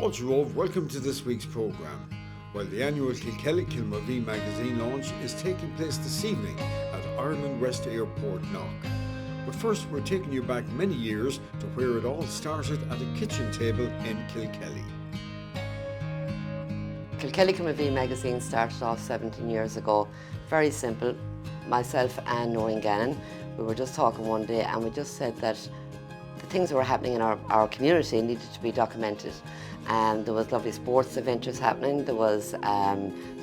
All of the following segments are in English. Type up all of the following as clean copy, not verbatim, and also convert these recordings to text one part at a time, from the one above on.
Walter Rove, welcome to this week's programme. Well, the annual Kilkelly Kilmovee magazine launch is taking place this evening at Ireland West Airport, Knock. But first, we're taking you back many years to where it all started at a kitchen table in Kilkelly. Kilkelly Kilmovee magazine started off 17 years ago. Very simple. Myself and Noreen Gannon, we were just talking one day and we just said that the things that were happening in our community needed to be documented. And there was lovely sports adventures happening, there was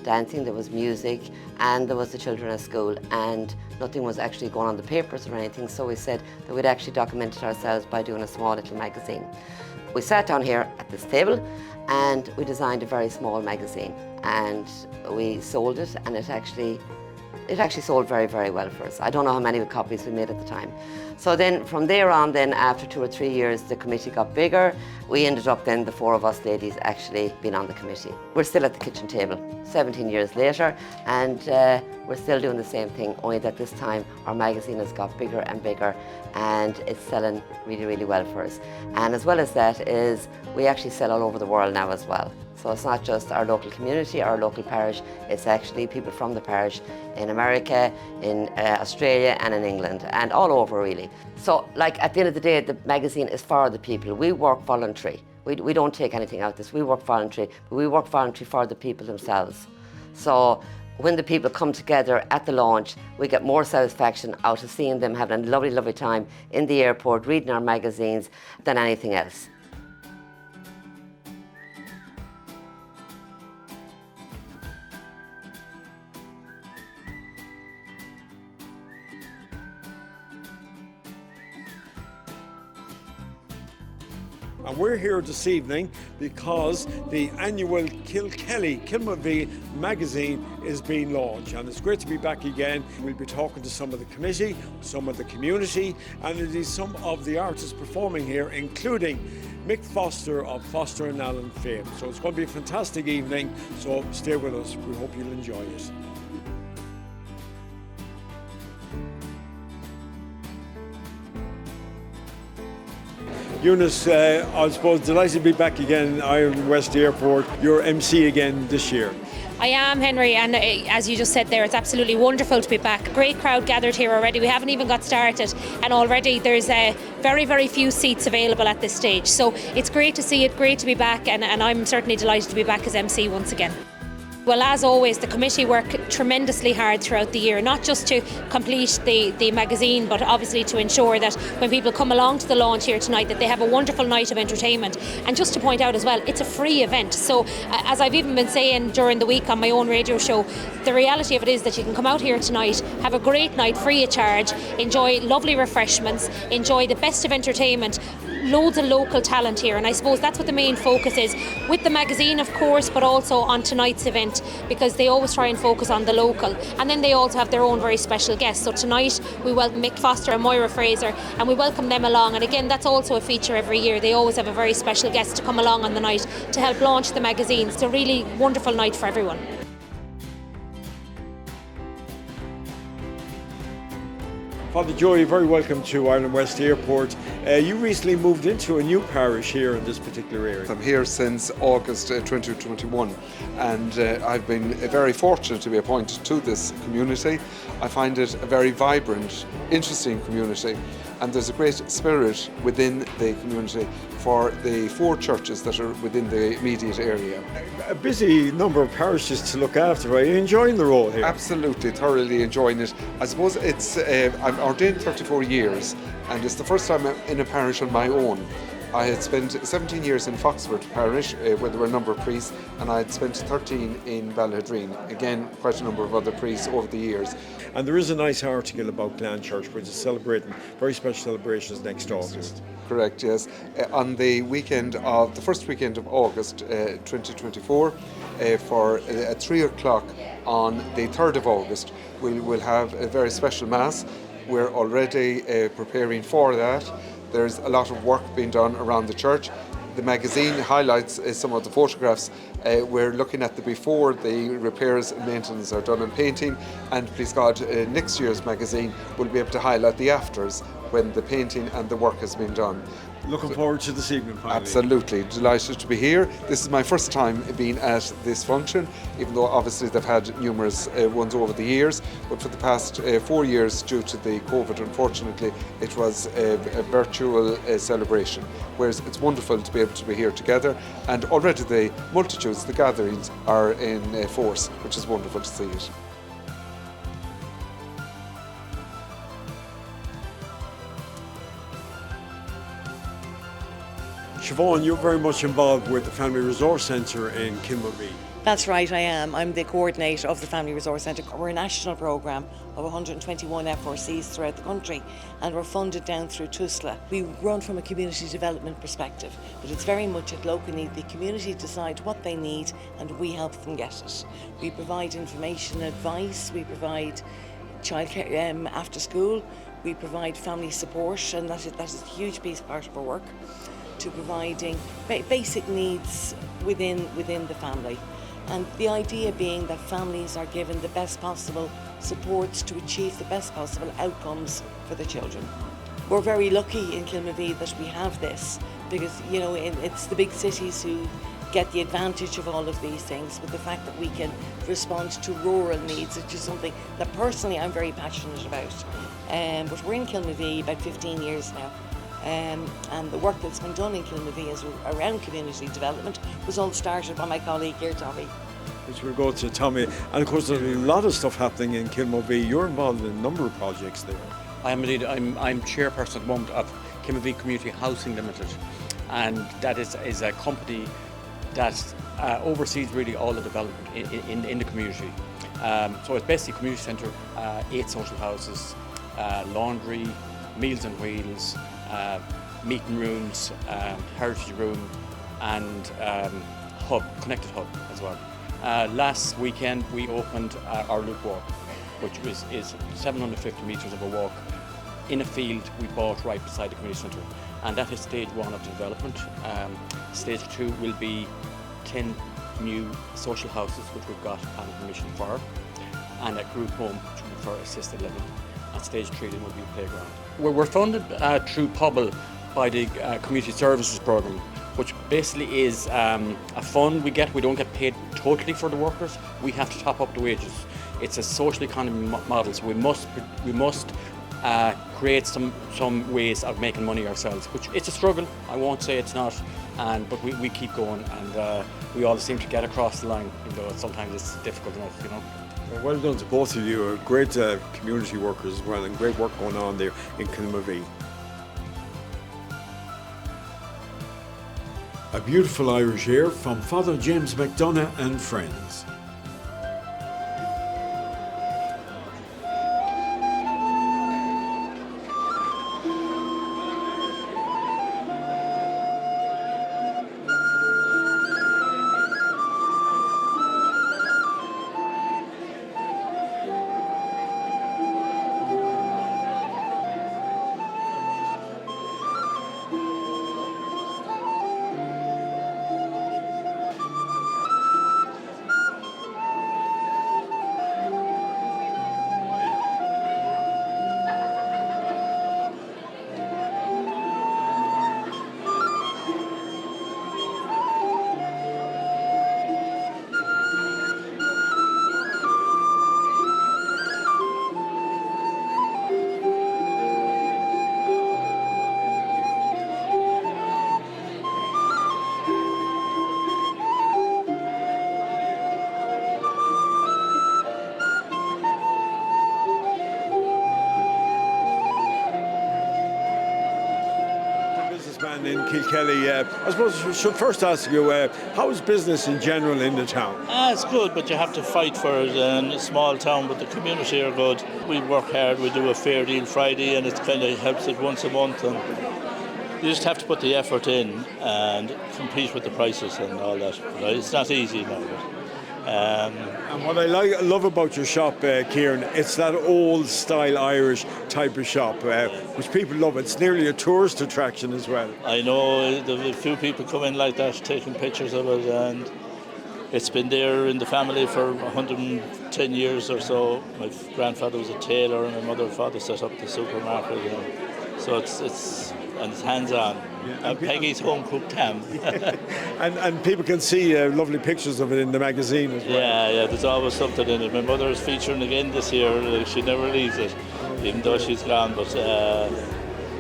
dancing, there was music, and there was the children at school, and nothing was actually going on the papers or anything, so we said that we'd actually document it ourselves by doing a small little magazine. We sat down here at this table and we designed a very small magazine, and we sold it, and it actually sold very, very well for us. I don't know how many copies we made at the time. So then from there on, then after 2 or 3 years, the committee got bigger. We ended up then, the 4 of us ladies, actually being on the committee. We're still at the kitchen table 17 years later, and we're still doing the same thing, only that this time our magazine has got bigger and bigger, and it's selling really, really well for us. And as well as that is, we actually sell all over the world now as well. So it's not just our local community, our local parish, it's actually people from the parish in America, in Australia and in England, and all over really. So like at the end of the day, the magazine is for the people. We work voluntary. We don't take anything out of this. We work voluntary, but we work voluntary for the people themselves. So when the people come together at the launch, we get more satisfaction out of seeing them having a lovely, lovely time in the airport, reading our magazines, than anything else. And we're here this evening because the annual Kilkelly Kilmovee magazine is being launched, and it's great to be back again. We'll be talking to some of the committee, some of the community, and indeed some of the artists performing here, including Mick Foster of Foster and Allen fame. So it's going to be a fantastic evening, so stay with us. We hope you'll enjoy it. Eunice, I suppose delighted to be back again at Ireland West Airport. You're MC again this year. I am, Henry, and as you just said there, it's absolutely wonderful to be back. Great crowd gathered here already. We haven't even got started, and already there's very, very few seats available at this stage. So it's great to see it, great to be back, and I'm certainly delighted to be back as MC once again. Well, as always, the committee work tremendously hard throughout the year, not just to complete the magazine, but obviously to ensure that when people come along to the launch here tonight, that they have a wonderful night of entertainment. And just to point out as well, it's a free event. So as I've even been saying during the week on my own radio show, the reality of it is that you can come out here tonight, have a great night free of charge, enjoy lovely refreshments, enjoy the best of entertainment, loads of local talent here, and I suppose that's what the main focus is with the magazine, of course, but also on tonight's event, because they always try and focus on the local, and then they also have their own very special guests. So tonight we welcome Mick Foster and Moyra Fraser, and we welcome them along, and again that's also a feature every year. They always have a very special guest to come along on the night to help launch the magazine. It's a really wonderful night for everyone. Father Joe, you're very welcome to Ireland West Airport. You recently moved into a new parish here in this particular area. I'm here since August 2021, and I've been very fortunate to be appointed to this community. I find it a very vibrant, interesting community, and there's a great spirit within the community for the 4 churches that are within the immediate area. A busy number of parishes to look after. Are you enjoying the role here? Absolutely, thoroughly enjoying it. I suppose it's, I'm ordained 34 years, and it's the first time I'm in a parish on my own. I had spent 17 years in Foxford Parish, where there were a number of priests, and I had spent 13 in Ballydreen. Again, quite a number of other priests over the years. And there is a nice article about Glan Church, which is celebrating very special celebrations next August. Correct, yes. On the first weekend of August 2024, at 3 o'clock on the 3rd of August, we'll have a very special Mass. We're already preparing for that. There's a lot of work being done around the church. The magazine highlights some of the photographs. We're looking at the before the repairs and maintenance are done and painting, and please God, next year's magazine will be able to highlight the afters when the painting and the work has been done. Looking forward to this evening, finally. Absolutely, delighted to be here. This is my first time being at this function, even though obviously they've had numerous ones over the years. But for the past 4 years, due to the COVID, unfortunately, it was a virtual celebration. Whereas it's wonderful to be able to be here together, and already the multitudes, the gatherings are in force, which is wonderful to see it. Siobhan, you're very much involved with the Family Resource Centre in Kilmovee. That's right, I am. I'm the coordinator of the Family Resource Centre. We're a national programme of 121 FRCs throughout the country, and we're funded down through TUSLA. We run from a community development perspective, but it's very much at local need. The community decide what they need and we help them get it. We provide information, advice, we provide childcare after school, we provide family support, and that is a huge part of our work, to providing basic needs within the family. And the idea being that families are given the best possible supports to achieve the best possible outcomes for the children. We're very lucky in Kilmovee that we have this, because it's the big cities who get the advantage of all of these things, but the fact that we can respond to rural needs, which is something that personally I'm very passionate about. But we're in Kilmovee about 15 years now. And the work that's been done in Kilmovee is around community development was all started by my colleague here, Tommy. Which we'll go to Tommy. And of course there's a lot of stuff happening in Kilmovee. You're involved in a number of projects there. I am indeed. I'm chairperson at the moment of Kilmovee Community Housing Limited, and that is a company that oversees really all the development in the community. So it's basically a community centre, 8 social houses, laundry, Meals on Wheels, meeting rooms, heritage room, and connected hub as well. Last weekend we opened our loop walk, which is 750 metres of a walk in a field we bought right beside the community centre, and that is stage 1 of the development. Stage 2 will be 10 new social houses, which we've got planning permission for, and a group home for assisted living. And stage 3 then will be a playground. We're funded through POBL by the Community Services Programme, which basically is a fund we get. We don't get paid totally for the workers. We have to top up the wages. It's a social economy model, so we must create some ways of making money ourselves, which it's a struggle. I won't say it's not, but we keep going, and we all seem to get across the line, even though sometimes it's difficult enough. Well done to both of you. Are great community workers as well, and great work going on there in Kilmovee. A beautiful Irish air from Father James McDonough and friends. In Kilkelly, I suppose I should first ask you, how is business in general in the town? It's good, but you have to fight for it. In a small town, but the community are good. We work hard. We do a fair deal Friday, and it kind of helps it once a month. And you just have to put the effort in and compete with the prices and all that. It's not easy now. And what I love about your shop, Kieran, it's that old style Irish type of shop, which people love. It's nearly a tourist attraction as well. I know a few people come in like that, taking pictures of it, and it's been there in the family for 110 10 years or so. My grandfather was a tailor and my mother and father set up the supermarket. So it's hands-on. Peggy's home-cooked ham. And people can see lovely pictures of it in the magazine as well. Yeah, there's always something in it. My mother is featuring again this year. She never leaves it, even though she's gone. But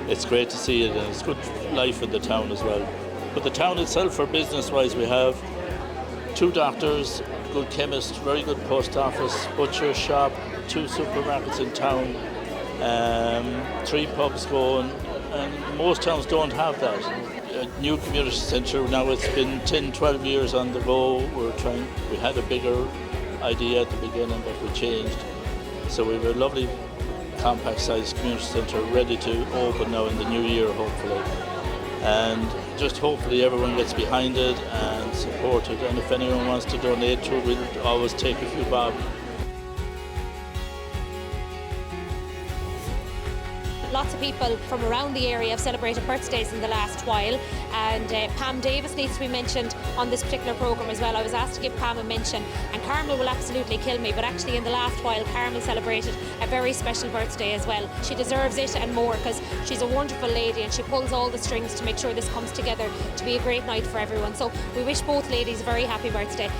it's great to see it, and it's good life in the town as well. But the town itself, for business-wise, we have 2 doctors, good chemist, very good post office, butcher shop, 2 supermarkets in town, 3 pubs going, and most towns don't have that. A new community centre, now it's been 10-12 years on the go. We had a bigger idea at the beginning, but we changed. So we have a lovely compact sized community centre ready to open now in the new year, hopefully. And just hopefully everyone gets behind it and support it, and if anyone wants to donate to it, we'll always take a few bob. Lots of people from around the area have celebrated birthdays in the last while, and Pam Davis needs to be mentioned on this particular programme as well. I was asked to give Pam a mention, and Carmel will absolutely kill me, but actually in the last while Carmel celebrated a very special birthday as well. She deserves it and more, because she's a wonderful lady and she pulls all the strings to make sure this comes together to be a great night for everyone. So we wish both ladies a very happy birthday.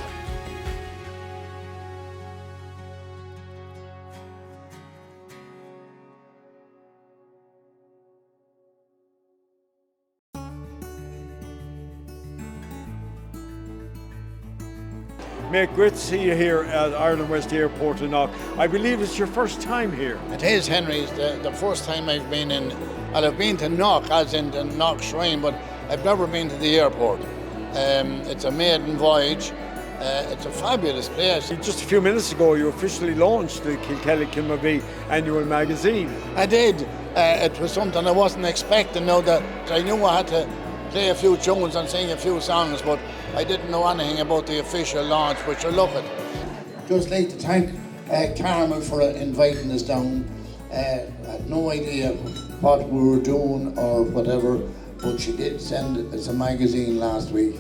Mick, great to see you here at Ireland West Airport in Knock. I believe it's your first time here. It is, Henry. It's the first time I've been in. Well, I've been to Knock, as in the Knock Shrine, but I've never been to the airport. It's a maiden voyage. It's a fabulous place. Just a few minutes ago, you officially launched the Kilkelly Kilmovee Annual Magazine. I did. It was something I wasn't expecting. Now that I knew I had to play a few tunes and sing a few songs, but I didn't know anything about the official launch, which I love it. Just like to thank Carmel for inviting us down. I had no idea what we were doing or whatever, but she did send us a magazine last week,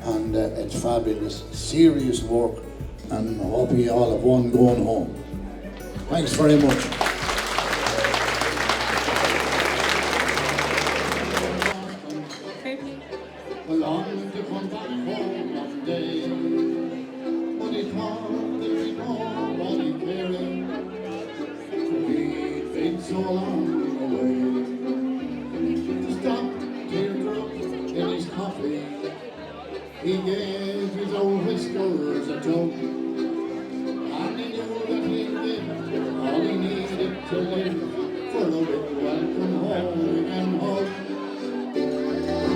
and it's fabulous, serious work, and I hope you all have one going home. Thanks very much. He gave his old whiskers a joke, and he knew that he'd give all he needed to live for a big welcome home and hug.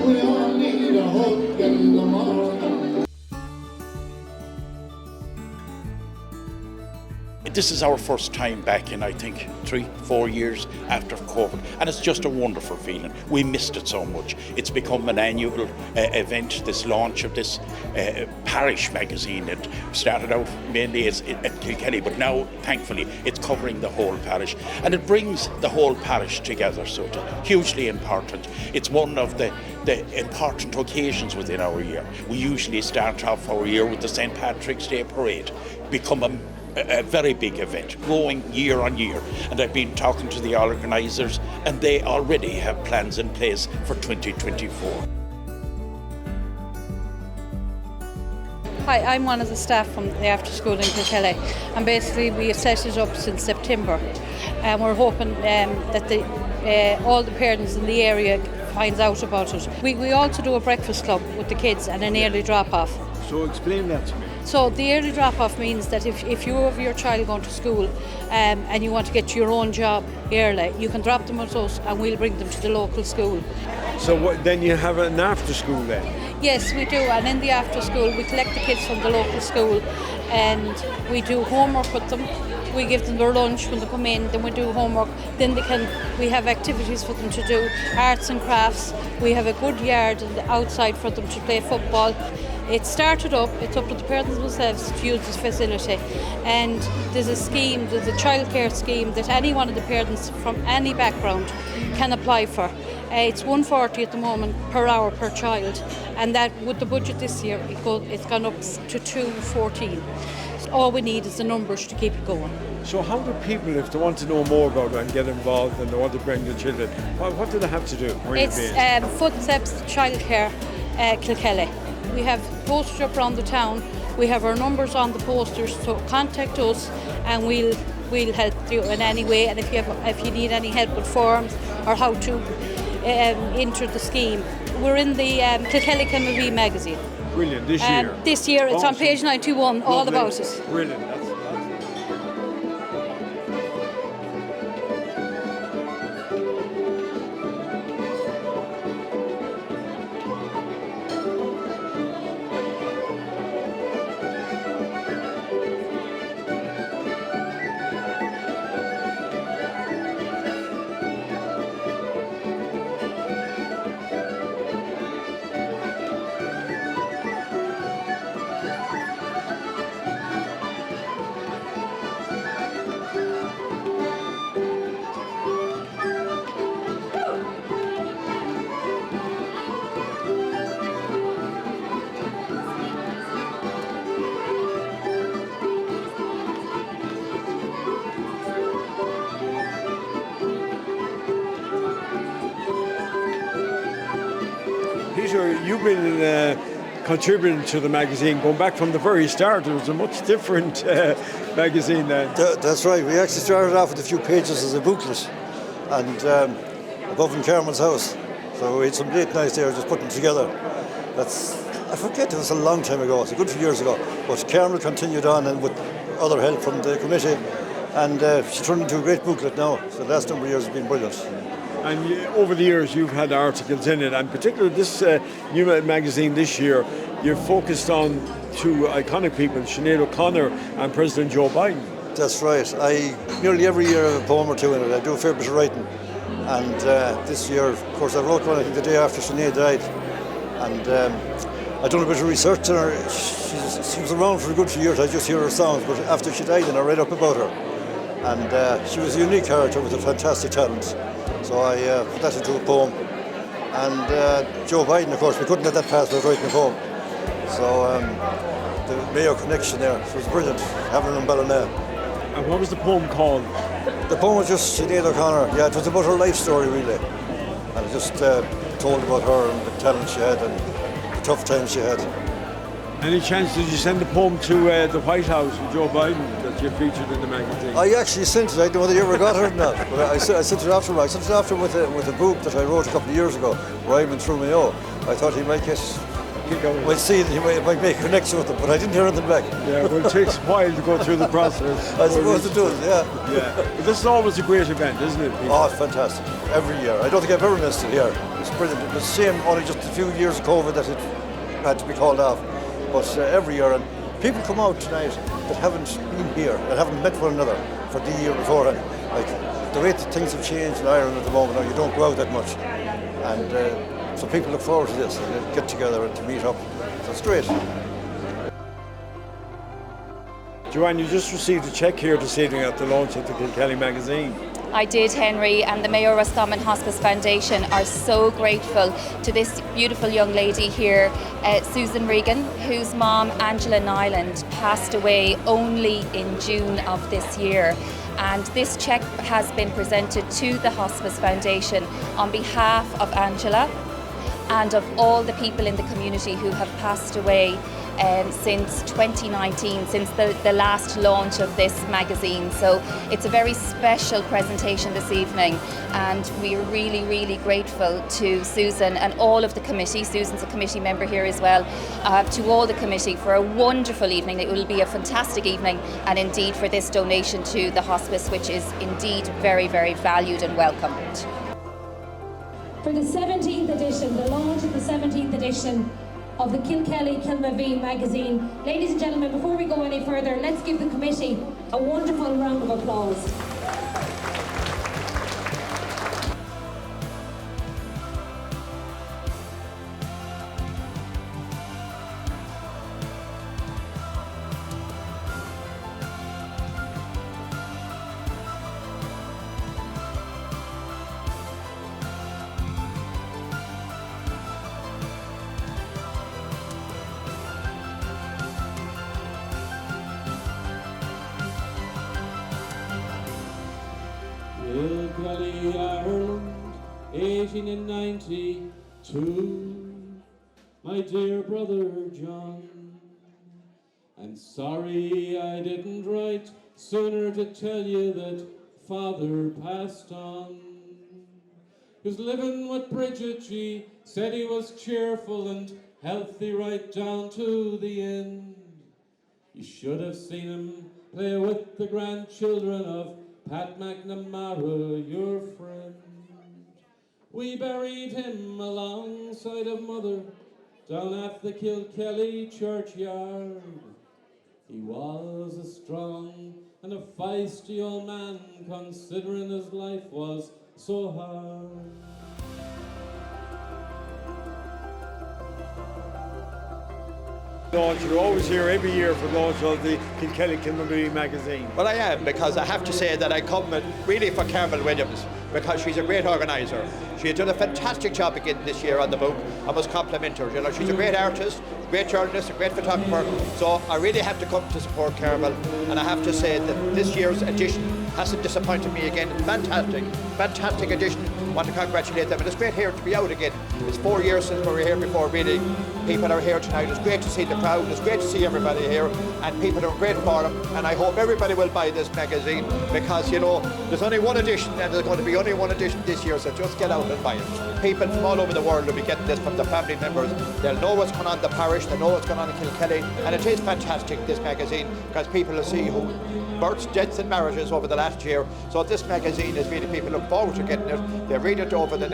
We all need a hug in the morning. This is our first time back in, I think, 3-4 years after COVID, and it's just a wonderful feeling. We missed it so much. It's become an annual event, this launch of this parish magazine. It started out mainly at Kilkelly, but now, thankfully, it's covering the whole parish, and it brings the whole parish together, so it's hugely important. It's one of the important occasions within our year. We usually start off our year with the St. Patrick's Day Parade, become a very big event, growing year on year, and I've been talking to the organisers, and they already have plans in place for 2024. Hi, I'm one of the staff from the after school in Kilkelly, and basically we have set it up since September, and we're hoping that all the parents in the area finds out about it. We also do a breakfast club with the kids and an early drop-off. So explain that to me. So the early drop-off means that if you have your child going to school and you want to get to your own job early, you can drop them with us and we'll bring them to the local school. So then you have an after school then? Yes, we do, and in the after school we collect the kids from the local school and we do homework with them. We give them their lunch when they come in, then we do homework, then we have activities for them to do, arts and crafts. We have a good yard outside for them to play football. It started up, it's up to the parents themselves to use this facility, and there's a childcare scheme that any one of the parents from any background can apply for. It's $140 at the moment per hour per child, and that with the budget this year it's gone up to $214. All we need is the numbers to keep it going. So how do people, if they want to know more about it and get involved and they want to bring their children, what do they have to do? Where It's Footsteps Childcare Kilkelly. We have posters up around the town. We have our numbers on the posters, so contact us and we'll help you in any way. And if you need any help with forms or how to enter the scheme, we're in the Kilkelly Kilmovee magazine. Brilliant, this year? This year, it's on page 91, all about it. Brilliant. Peter, you've been contributing to the magazine going back from the very start. It was a much different magazine then. That's right. We actually started off with a few pages as a booklet and above in Carmel's house. So we had some late nights there just putting together. I forget, it was a long time ago, it's a good few years ago. But Carmel continued on and with other help from the committee and she turned into a great booklet now. So the last number of years has been brilliant. And over the years you've had articles in it, and particularly this new magazine this year, you've focused on two iconic people, Sinead O'Connor and President Joe Biden. That's right. I nearly every year have a poem or two in it. I do a fair bit of writing. And this year, of course, I wrote one I think the day after Sinead died. And I'd done a bit of research on her. She was around for a good few years. I just hear her songs, but after she died, then I read up about her. And she was a unique character with a fantastic talent. So I put that into a poem. And Joe Biden, of course, we couldn't let that pass without writing a poem. So the Mayo connection there, it was brilliant, having an umbrella there. And what was the poem called? The poem was just Sinead O'Connor. Yeah, it was about her life story, really. And it just told about her and the talent she had and the tough times she had. Any chance did you send the poem to the White House with Joe Biden that you featured in the magazine? I actually sent it. I don't know whether you ever got it or not. But I sent it after. I sent it after with a book that I wrote a couple of years ago, Rhyming Through Mayo. I thought he might we'll see that he might make a connection with them, but I didn't hear anything back. Yeah, well, it takes a while to go through the process. I suppose it does, yeah. Yeah. But this is always a great event, isn't it, Peter? Oh, it's fantastic. Every year. I don't think I've ever missed it here. It's brilliant. It was the same, only just a few years of COVID that it had to be called off. But every year, and people come out tonight that haven't been here, that haven't met one another for the year before. And like the way that things have changed in Ireland at the moment, now you don't go out that much. And so people look forward to this, and they get together and to meet up. So it's great. Joanne, you just received a cheque here this evening at the launch of the Kilkelly magazine. I did, Henry, and the Mayo Roscommon Hospice Foundation are so grateful to this beautiful young lady here, Susan Regan, whose mom, Angela Nyland, passed away only in June of this year. And this cheque has been presented to the Hospice Foundation on behalf of Angela and of all the people in the community who have passed away since 2019, since the last launch of this magazine. So it's a very special presentation this evening, and we are really, really grateful to Susan and all of the committee. Susan's a committee member here as well, to all the committee for a wonderful evening. It will be a fantastic evening, and indeed for this donation to the hospice, which is indeed very, very valued and welcomed. For the 17th edition, the launch of the 17th edition of the Kilkelly Kilmovee magazine. Ladies and gentlemen, before we go any further, let's give the committee a wonderful round of applause. Ireland, 1892. My dear brother John, I'm sorry I didn't write sooner to tell you that Father passed on. He was living with Bridget, she said he was cheerful and healthy right down to the end. You should have seen him play with the grandchildren of Pat McNamara, your friend. We buried him alongside of Mother down at the Kilkelly churchyard. He was a strong and a feisty old man, considering his life was so hard. Launch, you're always here every year for the launch of the Kilkelly Kilmovee magazine. Well, I am, because I have to say that I come really for Carmel Williams, because she's a great organiser. She has done a fantastic job again this year on the book. I must compliment her. You know, she's a great artist, great journalist, a great photographer. So I really have to come to support Carmel, and I have to say that this year's edition hasn't disappointed me again. Fantastic edition. I want to congratulate them, and it's great here to be out again. It's 4 years since we were here before, really. People are here tonight. It's great to see the crowd. It's great to see everybody here, and people are great for them. And I hope everybody will buy this magazine, because, you know, there's only one edition, and there's going to be only one edition this year, so just get out and buy it. People from all over the world will be getting this from the family members. They'll know what's going on in the parish, they'll know what's going on in Kilkelly, and it is fantastic, this magazine, because people will see who births, deaths and marriages over the last year. So this magazine is really, people look forward to getting it. They read it over the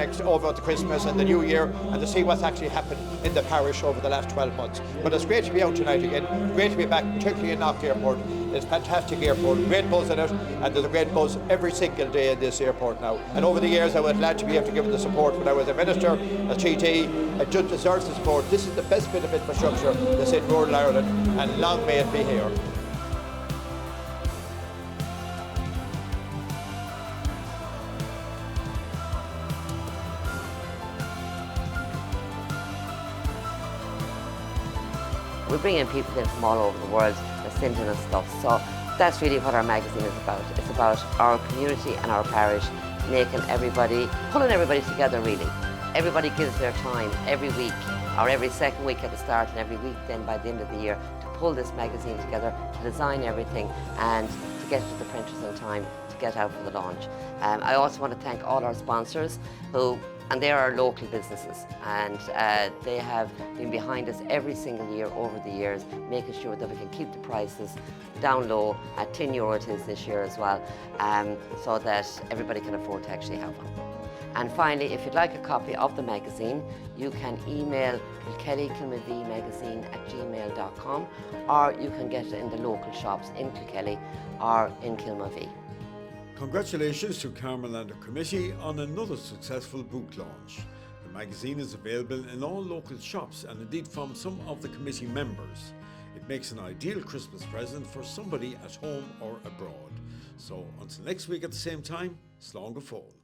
Christmas and the New Year, and to see what's actually happened in the parish over the last 12 months. But it's great to be out tonight again, great to be back, particularly in Knock Airport. It's a fantastic airport, great buzz in it, and there's a great buzz every single day in this airport now. And over the years I was glad to be able to give it the support when I was a minister, a TT. It just deserves the support. This is the best bit of infrastructure that's in rural Ireland, and long may it be here. We bring in people in from all over the world, they're sending us stuff. So that's really what our magazine is about. It's about our community and our parish, pulling everybody together really. Everybody gives their time every week, or every second week at the start, and every week then by the end of the year, to pull this magazine together, to design everything, and to get it to the printers in time to get out for the launch. I also want to thank all our sponsors and they are local businesses, and they have been behind us every single year over the years, making sure that we can keep the prices down low. At €10 it is this year as well, so that everybody can afford to actually have one. And finally, if you'd like a copy of the magazine, you can email kilkelly@gmail.com, or you can get it in the local shops in Kilkelly or in Kilmovee. Congratulations to Carmel and the committee on another successful book launch. The magazine is available in all local shops and indeed from some of the committee members. It makes an ideal Christmas present for somebody at home or abroad. So until next week at the same time, slán go fóill.